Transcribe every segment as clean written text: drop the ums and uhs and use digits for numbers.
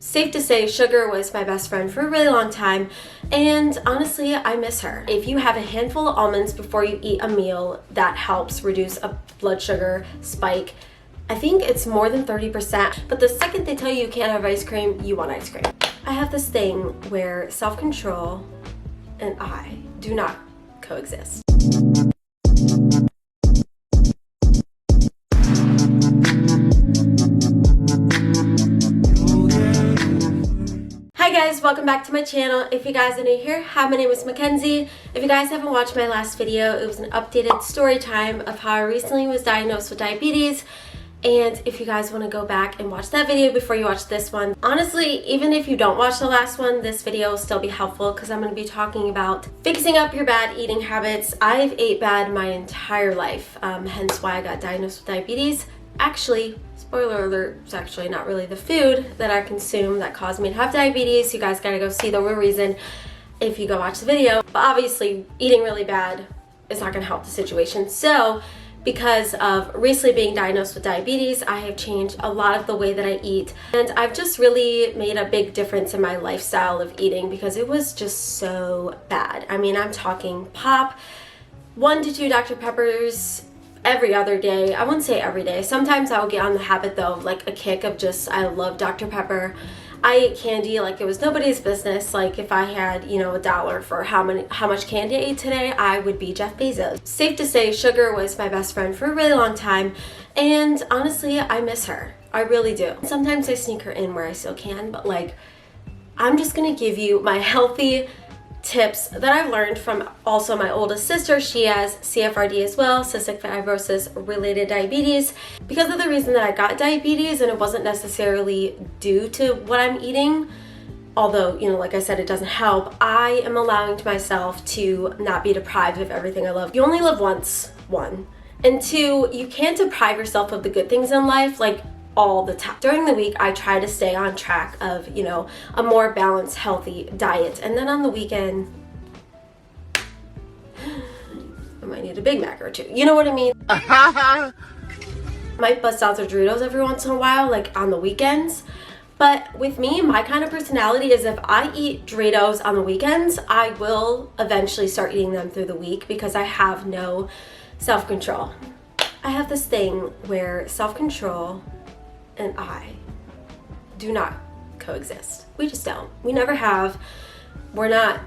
Safe to say, sugar was my best friend for a really long time, and honestly, I miss her. If you have a handful of almonds before you eat a meal, that helps reduce a blood sugar spike. I think it's more than 30%, but the second they tell you you can't have ice cream, you want ice cream. I have this thing where self-control and I do not coexist. Hi guys, welcome back to my channel. If you guys are new here, hi, my name is Mackenzie. If you guys haven't watched my last video, it was an updated story time of how I recently was diagnosed with diabetes. And if you guys want to go back and watch that video before you watch this one, honestly, even if you don't watch the last one, this video will still be helpful because I'm going to be talking about fixing up your bad eating habits. I've ate bad my entire life, hence why I got diagnosed with diabetes. Actually, spoiler alert, it's actually not really the food that I consume that caused me to have diabetes. You guys gotta go see the real reason if you go watch the video. But obviously, eating really bad is not gonna help the situation. So, because of recently being diagnosed with diabetes, I have changed a lot of the way that I eat. And I've just really made a big difference in my lifestyle of eating because it was just so bad. I mean, I'm talking pop, 1 to 2 Dr. Peppers, every other day. I wouldn't say every day. Sometimes I'll get on the habit though of like a kick of just, I love Dr. Pepper. I ate candy like it was nobody's business. Like if I had, you know, $1 for how much candy I ate today, I would be Jeff Bezos. Safe to say, sugar was my best friend for a really long time. And honestly, I miss her. I really do. Sometimes I sneak her in where I still can, but like, I'm just gonna give you my healthy tips that I've learned from also my oldest sister. She has CFRD as well, cystic fibrosis related diabetes. Because of the reason that I got diabetes, and it wasn't necessarily due to what I'm eating, although, you know, like I said, it doesn't help, I am allowing to myself to not be deprived of everything I love. You only live once, 1. And 2, you can't deprive yourself of the good things in life, like all the time. During the week, I try to stay on track of, you know, a more balanced, healthy diet. And then on the weekend, I might need a Big Mac or 2. You know what I mean? I might bust out the Doritos every once in a while, like on the weekends. But with me, my kind of personality is if I eat Doritos on the weekends, I will eventually start eating them through the week because I have no self-control. I have this thing where self-control and I do not coexist. We just don't. We never have. We don't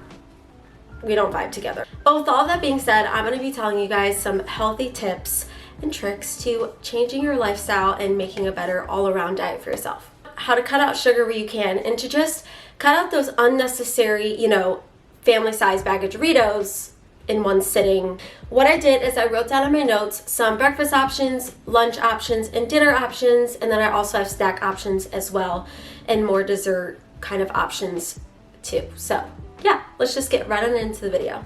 vibe together. But with all that being said, I'm going to be telling you guys some healthy tips and tricks to changing your lifestyle and making a better all-around diet for yourself. How to cut out sugar where you can and to just cut out those unnecessary, you know, family-sized bag of Doritos in one sitting. What I did is I wrote down in my notes some breakfast options, lunch options, and dinner options, and then I also have snack options as well, and more dessert kind of options too. So yeah, let's just get right on into the video.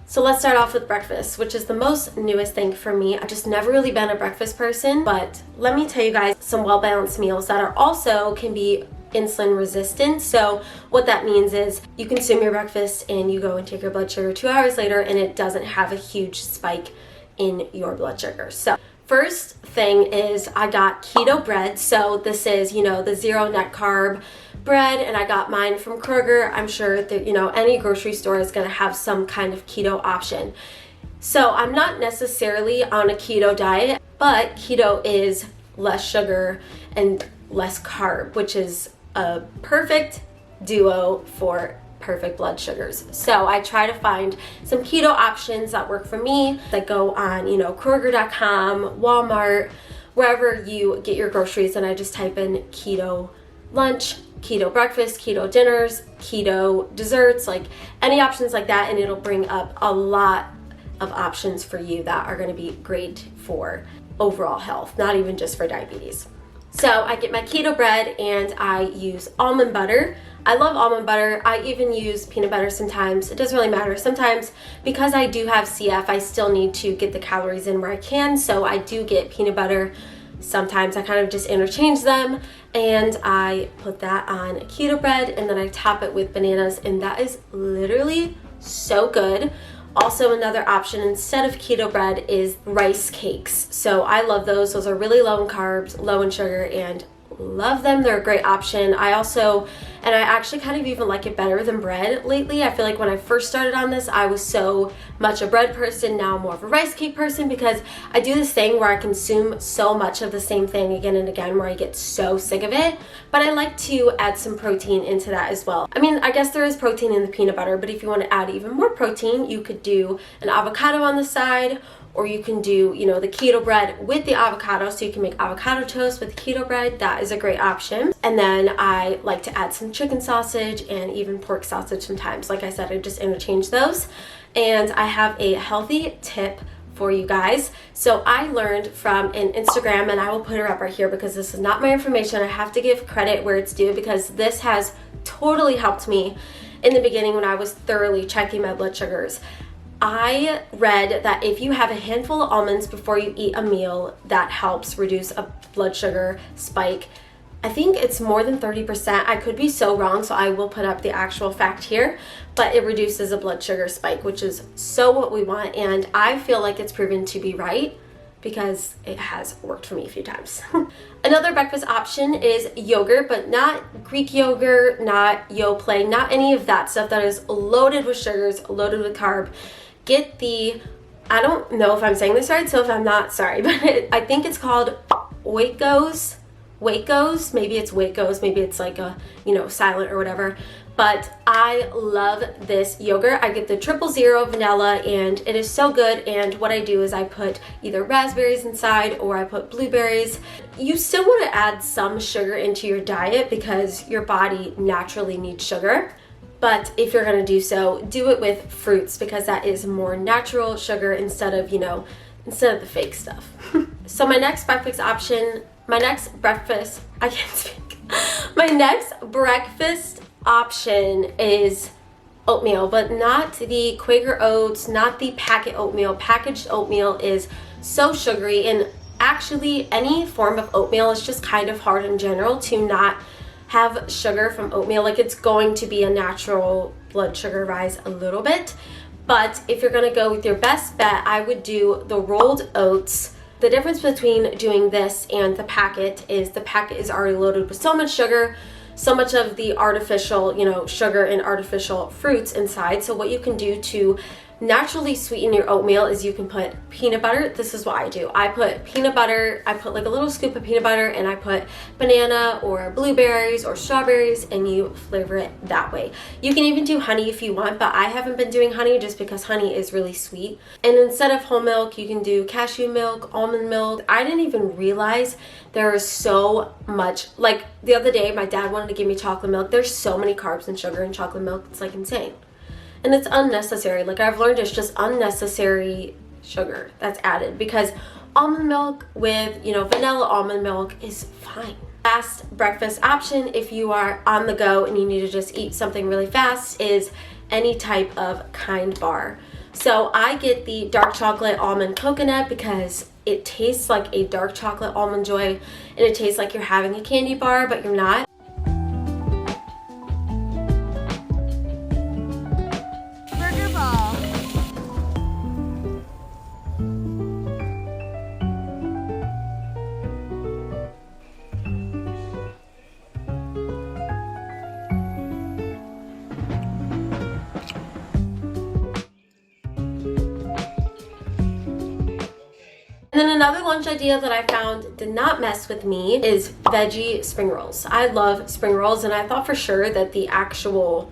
So let's start off with breakfast, which is the most newest thing for me. I've just never really been a breakfast person, but let me tell you guys some well-balanced meals that are also can be insulin resistant. So what that means is you consume your breakfast and you go and take your blood sugar 2 hours later and it doesn't have a huge spike in your blood sugar. So first thing is I got keto bread. So this is, you know, the 0 net carb bread, and I got mine from Kroger. I'm sure that, you know, any grocery store is going to have some kind of keto option. So I'm not necessarily on a keto diet, but keto is less sugar and less carb, which is a perfect duo for perfect blood sugars. So I try to find some keto options that work for me that go on, you know, Kroger.com, Walmart, wherever you get your groceries, and I just type in keto lunch, keto breakfast, keto dinners, keto desserts, like any options like that, and it'll bring up a lot of options for you that are going to be great for overall health, not even just for diabetes. So I get my keto bread and I use almond butter. I love almond butter. I even use peanut butter sometimes. It doesn't really matter. Sometimes because I do have CF, I still need to get the calories in where I can. So I do get peanut butter. Sometimes I kind of just interchange them and I put that on keto bread and then I top it with bananas, and that is literally so good. Also, another option instead of keto bread is rice cakes. So I love those. Those are really low in carbs, low in sugar, and love them. They're a great option. I actually kind of even like it better than bread lately. I feel like when I first started on this, I was so much a bread person. Now I'm more of a rice cake person because I do this thing where I consume so much of the same thing again and again where I get so sick of it. But I like to add some protein into that as well. I mean, I guess there is protein in the peanut butter, but if you want to add even more protein, you could do an avocado on the side, or you can do, the keto bread with the avocado. So you can make avocado toast with keto bread. That is a great option. And then I like to add some chicken sausage and even pork sausage sometimes. Like I said, I just interchange those. And I have a healthy tip for you guys. So I learned from an Instagram, and I will put her up right here because this is not my information. I have to give credit where it's due because this has totally helped me in the beginning when I was thoroughly checking my blood sugars. I read that if you have a handful of almonds before you eat a meal, that helps reduce a blood sugar spike. I think it's more than 30%. I could be so wrong, so I will put up the actual fact here, but it reduces a blood sugar spike, which is so what we want, and I feel like it's proven to be right because it has worked for me a few times. Another breakfast option is yogurt, but not Greek yogurt, not Yoplait, not any of that stuff that is loaded with sugars, loaded with carb. Get the, I don't know if I'm saying this right, so if I'm not, sorry, but I think it's called Waco's, maybe it's Waco's, maybe it's like a, silent or whatever. But I love this yogurt. I get the 000 vanilla, and it is so good. And what I do is I put either raspberries inside or I put blueberries. You still want to add some sugar into your diet because your body naturally needs sugar. But if you're going to do so, do it with fruits because that is more natural sugar instead of the fake stuff. So my next breakfast option, my next breakfast option is oatmeal, but not the Quaker Oats, not the packet oatmeal. Packaged oatmeal is so sugary, and actually any form of oatmeal is just kind of hard in general to not have sugar from oatmeal. Like, it's going to be a natural blood sugar rise a little bit. But if you're gonna go with your best bet, I would do the rolled oats. The difference between doing this and the packet is the packet is already loaded with so much sugar, so much of the artificial, sugar and artificial fruits inside. So what you can do to naturally sweeten your oatmeal is you can put peanut butter. This is what I do. I put peanut butter, I put like a little scoop of peanut butter, and I put banana or blueberries or strawberries, and you flavor it that way. You can even do honey if you want, but I haven't been doing honey just because honey is really sweet. And instead of whole milk, you can do cashew milk, almond milk. I didn't even realize there is so much. Like the other day, my dad wanted to give me chocolate milk. There's so many carbs and sugar in chocolate milk. It's like insane. And it's unnecessary. Like, I've learned it's just unnecessary sugar that's added because almond milk with, vanilla almond milk is fine. Last breakfast option, if you are on the go and you need to just eat something really fast, is any type of Kind bar. So I get the dark chocolate almond coconut because it tastes like a dark chocolate almond joy, and it tastes like you're having a candy bar, but you're not. And then another lunch idea that I found did not mess with me is veggie spring rolls. I love spring rolls, and I thought for sure that the actual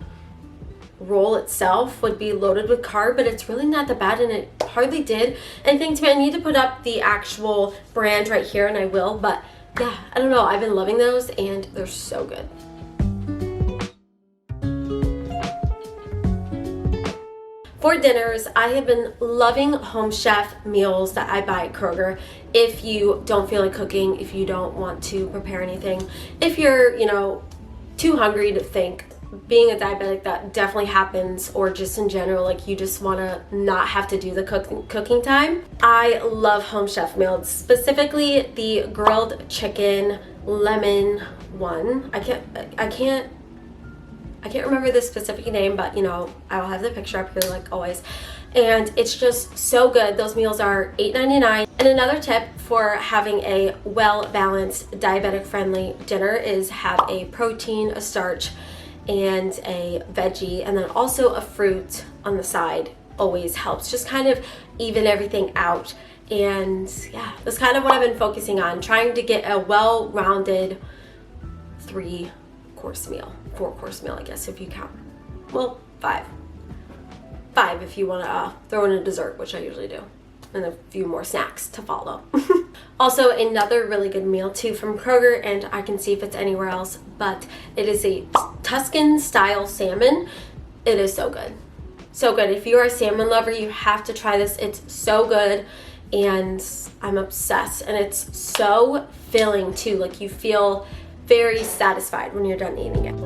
roll itself would be loaded with carb, but it's really not that bad, and it hardly did anything to me. I need to put up the actual brand right here, and I will, but yeah, I don't know. I've been loving those, and they're so good. For dinners, I have been loving Home Chef meals that I buy at Kroger. If you don't feel like cooking, if you don't want to prepare anything, if you're, too hungry to think, being a diabetic, that definitely happens, or just in general, like you just want to not have to do the cooking time. I love Home Chef meals, specifically the grilled chicken lemon one. I can't remember the specific name, but I'll have the picture up here like always. and it's just so good. Those meals are $8.99. And another tip for having a well-balanced, diabetic-friendly dinner is have a protein, a starch, and a veggie, and then also a fruit on the side always helps. Just kind of even everything out. And yeah, that's kind of what I've been focusing on, trying to get a well-rounded 4-course meal, I guess, if you count. Well, 5 if you want to throw in a dessert, which I usually do, and a few more snacks to follow. Also, another really good meal too from Kroger, and I can see if it's anywhere else, but it is a Tuscan style salmon. It is so good. So good. If you are a salmon lover, you have to try this. It's so good, and I'm obsessed, and it's so filling too. Like, you feel very satisfied when you're done eating it.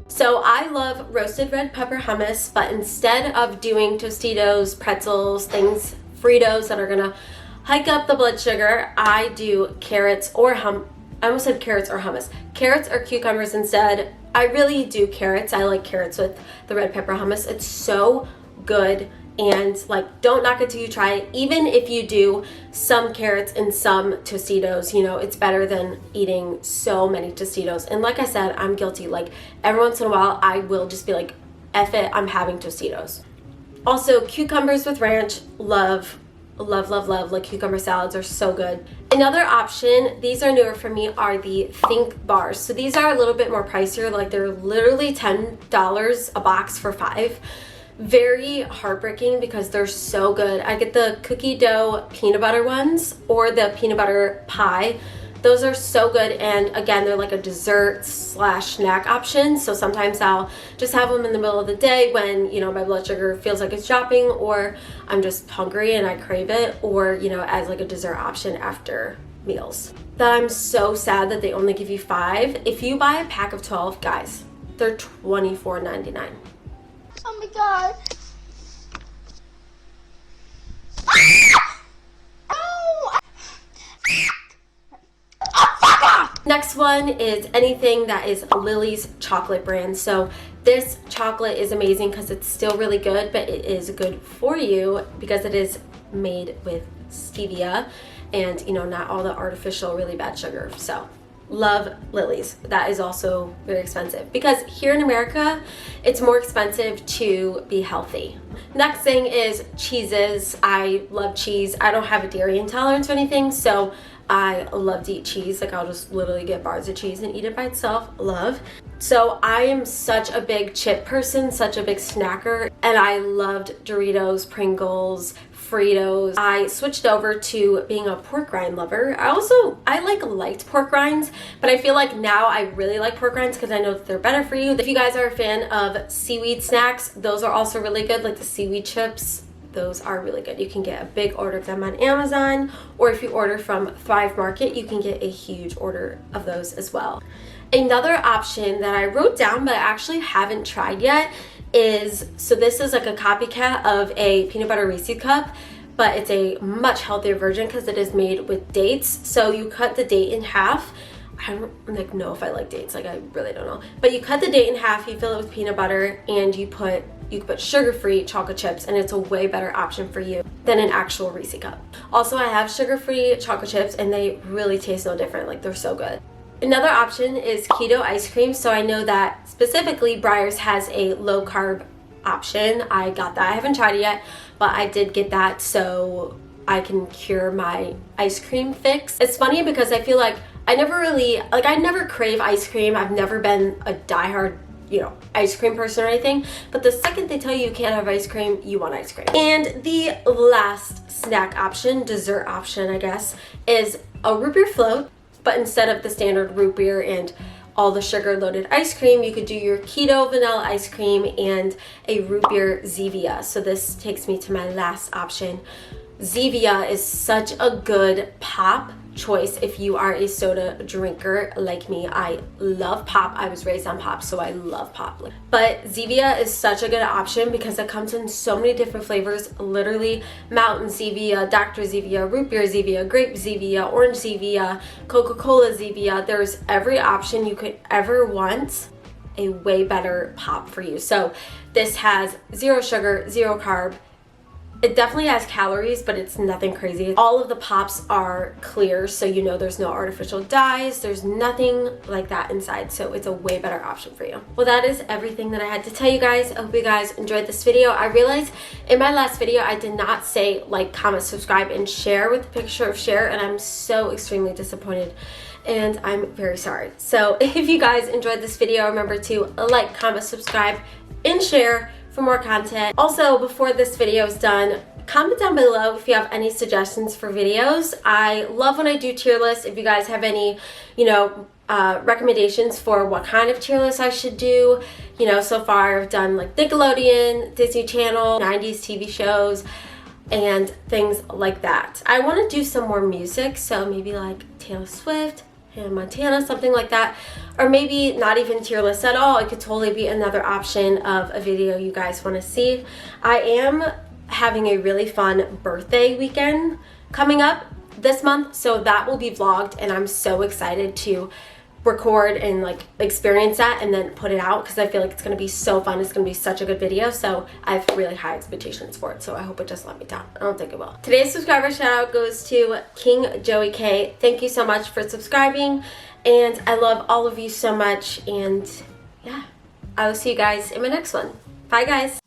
So I love roasted red pepper hummus, but instead of doing Tostitos, pretzels, things, Fritos that are gonna hike up the blood sugar, I do carrots or I almost said carrots or hummus. Carrots or cucumbers instead. I really do carrots. I like carrots with the red pepper hummus. It's so good, and like, don't knock it till you try it. Even if you do some carrots and some Tostitos, you know, it's better than eating so many Tostitos. And like I said, I'm guilty. Like, every once in a while, I will just be like, F it, I'm having Tostitos. Also, cucumbers with ranch, love. Like, cucumber salads are so good. Another option, these are newer for me, are the Think bars. So these are a little bit more pricier. Like, they're literally $10 a box for 5. Very heartbreaking because they're so good. I get the cookie dough peanut butter ones or the peanut butter pie. Those are so good, and again, they're like a dessert / snack option. So sometimes I'll just have them in the middle of the day when, you know, my blood sugar feels like it's dropping, or I'm just hungry and I crave it, or, you know, as like a dessert option after meals. That I'm so sad that they only give you 5. If you buy a pack of 12, guys, they're $24.99. Oh my god. Next one is anything that is Lily's chocolate brand. So this chocolate is amazing because it's still really good, but it is good for you because it is made with stevia and, you know, not all the artificial really bad sugar. So love Lily's. That is also very expensive because here in America, it's more expensive to be healthy. Next thing is cheeses. I love cheese. I don't have a dairy intolerance or anything, so I love to eat cheese. Like, I'll just literally get bars of cheese and eat it by itself. Love. So I am such a big chip person, such a big snacker, and I loved Doritos, Pringles, Fritos. I switched over to being a pork rind lover. I liked pork rinds, but I feel like now I really like pork rinds because I know that they're better for you. If you guys are a fan of seaweed snacks, those are also really good, like the seaweed chips. Those are really good. You can get a big order of them on Amazon, or if you order from Thrive Market, you can get a huge order of those as well. Another option that I wrote down but I actually haven't tried yet is, so this is like a copycat of a peanut butter Reese's cup, but it's a much healthier version because it is made with dates. So you cut the date in half. I don't know if I like dates, like, I really don't know. But you cut the date in half, you fill it with peanut butter, and you can put sugar-free chocolate chips, and it's a way better option for you than an actual Reese's cup. Also, I have sugar-free chocolate chips, and they really taste no different. Like, they're so good. Another option is keto ice cream. So I know that specifically Breyers has a low-carb option. I got that. I haven't tried it yet, but I did get that so I can cure my ice cream fix. It's funny because I feel like I never crave ice cream. I've never been a diehard, you know, ice cream person or anything, but the second they tell you can't have ice cream, you want ice cream. And the last snack option, dessert option, I guess, is a root beer float, but instead of the standard root beer and all the sugar loaded ice cream, you could do your keto vanilla ice cream and a root beer Zevia. So this takes me to my last option. Zevia is such a good pop choice if you are a soda drinker like me. I love pop. I was raised on pop, so I love pop. But Zevia is such a good option because it comes in so many different flavors. Literally Mountain Zevia, Dr. Zevia, Root Beer Zevia, Grape Zevia, Orange Zevia, Coca-Cola Zevia. There's every option you could ever want. a way better pop for you. So this has 0 sugar, 0 carb. It definitely has calories, but it's nothing crazy. All of the pops are clear, so you know there's no artificial dyes. There's nothing like that inside, so it's a way better option for you. Well, that is everything that I had to tell you guys. I hope you guys enjoyed this video. I realized in my last video I did not say like, comment, subscribe, and share with the picture of share, and I'm so extremely disappointed. And I'm very sorry. So if you guys enjoyed this video, remember to like, comment, subscribe, and share for more content. Also, before this video is done, comment down below if you have any suggestions for videos. I love when I do tier lists. If you guys have any, recommendations for what kind of tier list I should do. So far I've done like Nickelodeon, Disney Channel, 90s TV shows, and things like that. I want to do some more music, so maybe like Taylor Swift, Hannah Montana, something like that. Or maybe not even tier list at all. It could totally be another option of a video you guys want to see. I am having a really fun birthday weekend coming up this month, so that will be vlogged, and I'm so excited to record and like experience that and then put it out, because I feel like it's going to be so fun. It's going to be such a good video, so I have really high expectations for it, so I hope it doesn't let me down. I don't think it will. Today's subscriber shout out goes to King Joey K. Thank you so much for subscribing, and I love all of you so much, and yeah, I will see you guys in my next one. Bye guys.